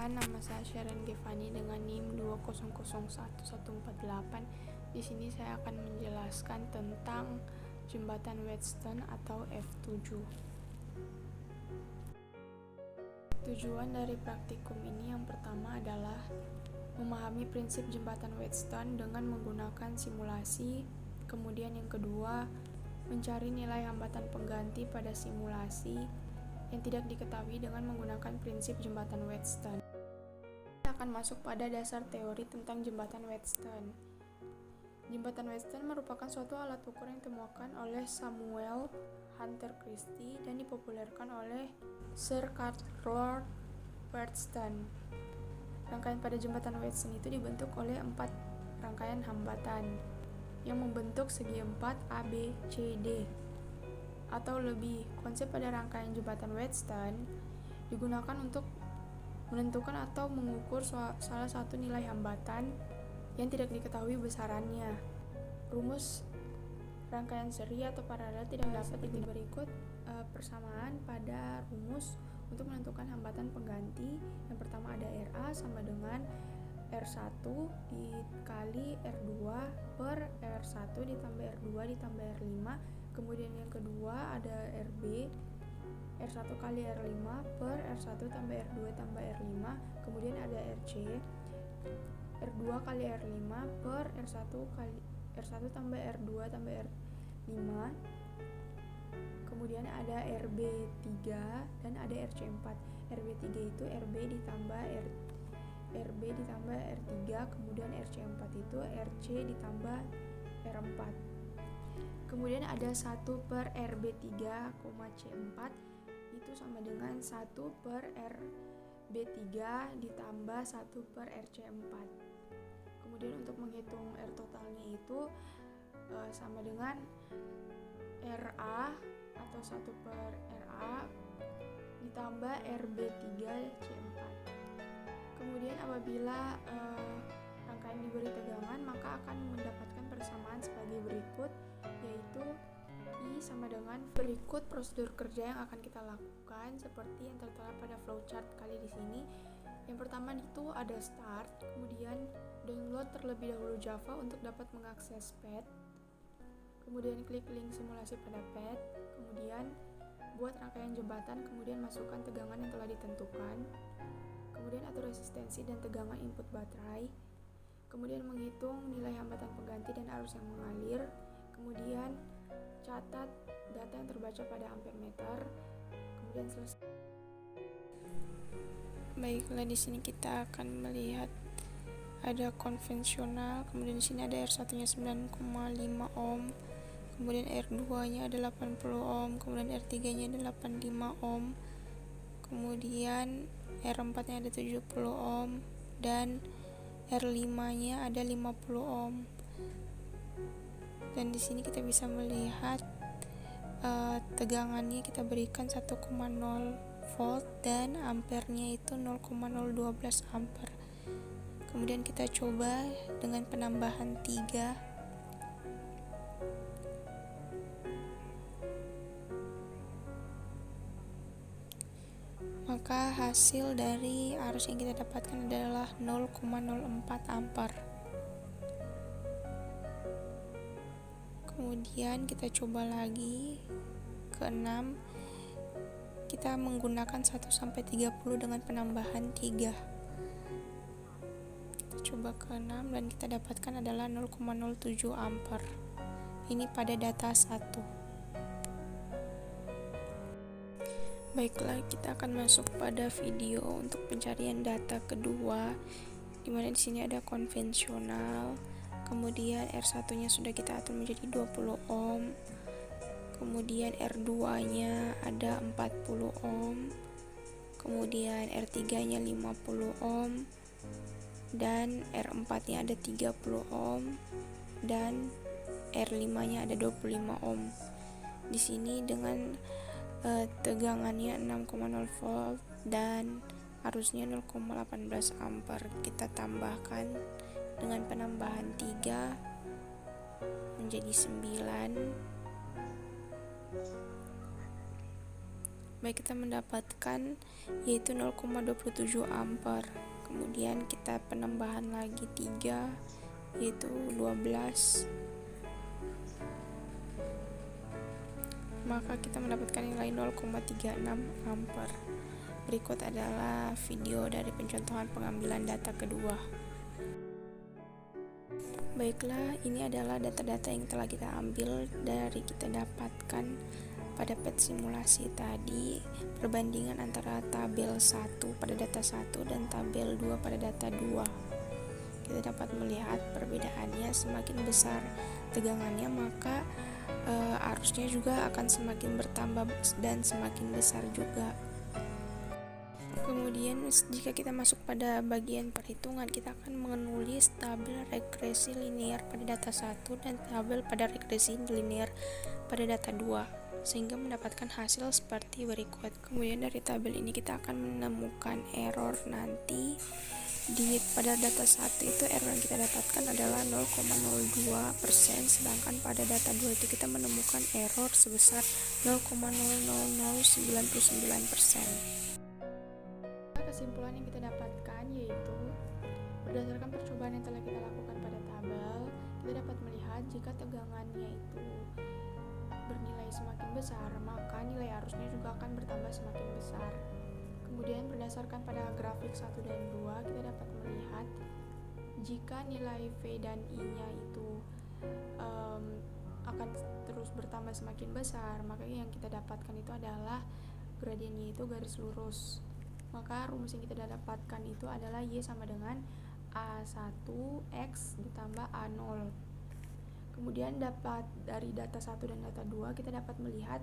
Perkenalkan, nama saya Sharon Gevani dengan NIM 2001148. Di sini saya akan menjelaskan tentang jembatan Wheatstone atau F7. Tujuan dari praktikum ini yang pertama adalah memahami prinsip jembatan Wheatstone dengan menggunakan simulasi. Kemudian yang kedua, mencari nilai hambatan pengganti pada simulasi yang tidak diketahui dengan menggunakan prinsip jembatan Wheatstone. Kita akan masuk pada dasar teori tentang jembatan Wheatstone. Jembatan Wheatstone merupakan suatu alat ukur yang ditemukan oleh Samuel Hunter Christie dan dipopulerkan oleh Sir Lord Wheatstone. Rangkaian pada jembatan Wheatstone itu dibentuk oleh 4 rangkaian hambatan yang membentuk segi 4 ABCD atau lebih. Konsep pada rangkaian jembatan Wheatstone digunakan untuk menentukan atau mengukur salah satu nilai hambatan yang tidak diketahui besarannya. Rumus rangkaian seri atau paralel tidak dapat berikut persamaan pada rumus untuk menentukan hambatan pengganti. Yang pertama ada RA sama dengan R1 dikali R2 per R1 ditambah R2 ditambah R5. Kemudian yang kedua ada RB, R1 kali R5 per R1 tambah R2 tambah R5. Kemudian ada RC, R2 kali R5 per R1 kali R1 tambah R2 tambah R5. Kemudian ada RB3 dan ada RC4. RB3 itu RB ditambah R3, kemudian RC4 itu RC ditambah R4. Kemudian ada 1 per RB3, C4 itu sama dengan 1 per RB3 ditambah 1 per RC4. Kemudian untuk menghitung R totalnya itu sama dengan RA atau 1 per RA ditambah RB3 C4. Kemudian apabila rangkaian diberi tegangan, maka akan mendapatkan persamaan sebagai berikut, yaitu I sama dengan berikut prosedur kerja yang akan kita lakukan seperti yang tertera pada flowchart kali di sini. Yang pertama itu ada start, kemudian download terlebih dahulu Java untuk dapat mengakses pad. Kemudian klik link simulasi pada pad, kemudian buat rangkaian jembatan, kemudian masukkan tegangan yang telah ditentukan. Kemudian atur resistensi dan tegangan input baterai. Kemudian menghitung nilai hambatan pengganti dan arus yang mengalir. Kemudian catat data yang terbaca pada ampere meter. Kemudian selesai. Baiklah, di sini kita akan melihat ada konvensional. Kemudian di sini ada R1-nya 9,5 ohm. Kemudian R2-nya ada 80 ohm. Kemudian R3-nya ada 85 ohm. Kemudian R4-nya ada 70 ohm dan R5-nya ada 50 ohm. Dan di sini kita bisa melihat tegangannya kita berikan 1,0 volt dan ampernya itu 0,012 ampere. Kemudian kita coba dengan penambahan 3. Maka hasil dari arus yang kita dapatkan adalah 0,04 ampere. Kemudian kita coba lagi ke 6. Kita menggunakan 1 sampai 30 dengan penambahan 3. Kita coba ke 6 dan kita dapatkan adalah 0,07 ampere. Ini pada data 1. Baiklah, kita akan masuk pada video untuk pencarian data kedua, di mana di sini ada konvensional. Kemudian R1-nya sudah kita atur menjadi 20 ohm. Kemudian R2-nya ada 40 ohm. Kemudian R3-nya 50 ohm dan R4-nya ada 30 ohm dan R5-nya ada 25 ohm. Di sini dengan tegangannya 6,0 volt dan arusnya 0,18 ampere. Kita tambahkan dengan penambahan 3 menjadi 9. baik kita mendapatkan yaitu 0,27 ampere. Kemudian kita penambahan lagi 3 yaitu 12, maka kita mendapatkan nilai 0,36 ampere. Berikut adalah video dari pencontohan pengambilan data kedua. Baiklah, ini adalah data-data yang telah kita ambil dari kita dapatkan pada PET simulasi tadi, perbandingan antara tabel 1 pada data 1 dan tabel 2 pada data 2. Kita dapat melihat perbedaannya, semakin besar tegangannya maka arusnya juga akan semakin bertambah dan semakin besar juga. Kemudian jika kita masuk pada bagian perhitungan, kita akan menulis tabel regresi linear pada data 1 dan tabel pada regresi linear pada data 2 sehingga mendapatkan hasil seperti berikut. Kemudian dari tabel ini kita akan menemukan error nanti pada data 1 itu error yang kita dapatkan adalah 0,02%, sedangkan pada data 2 itu kita menemukan error sebesar 0,00099%. Kesimpulan yang kita dapatkan yaitu berdasarkan percobaan yang telah kita lakukan pada tabel, kita dapat melihat jika tegangannya itu bernilai semakin besar, maka nilai arusnya juga akan bertambah semakin besar. Kemudian berdasarkan pada grafik 1 dan 2, kita dapat melihat jika nilai V dan I-nya itu akan terus bertambah semakin besar, maka yang kita dapatkan itu adalah gradiennya itu garis lurus. Maka rumus yang kita dapatkan itu adalah Y sama dengan A1X ditambah A0. Kemudian dari data 1 dan data 2 kita dapat melihat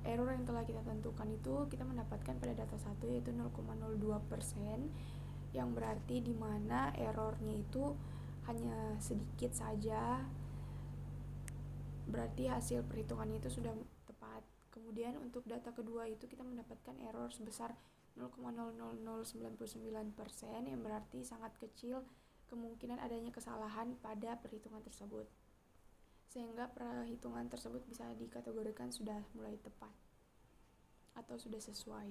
error yang telah kita tentukan itu kita mendapatkan pada data 1 yaitu 0,02%, yang berarti di mana errornya itu hanya sedikit saja, berarti hasil perhitungannya itu sudah tepat. Kemudian untuk data kedua itu kita mendapatkan error sebesar 0,00099%, yang berarti sangat kecil kemungkinan adanya kesalahan pada perhitungan tersebut, sehingga perhitungan tersebut bisa dikategorikan sudah mulai tepat atau sudah sesuai.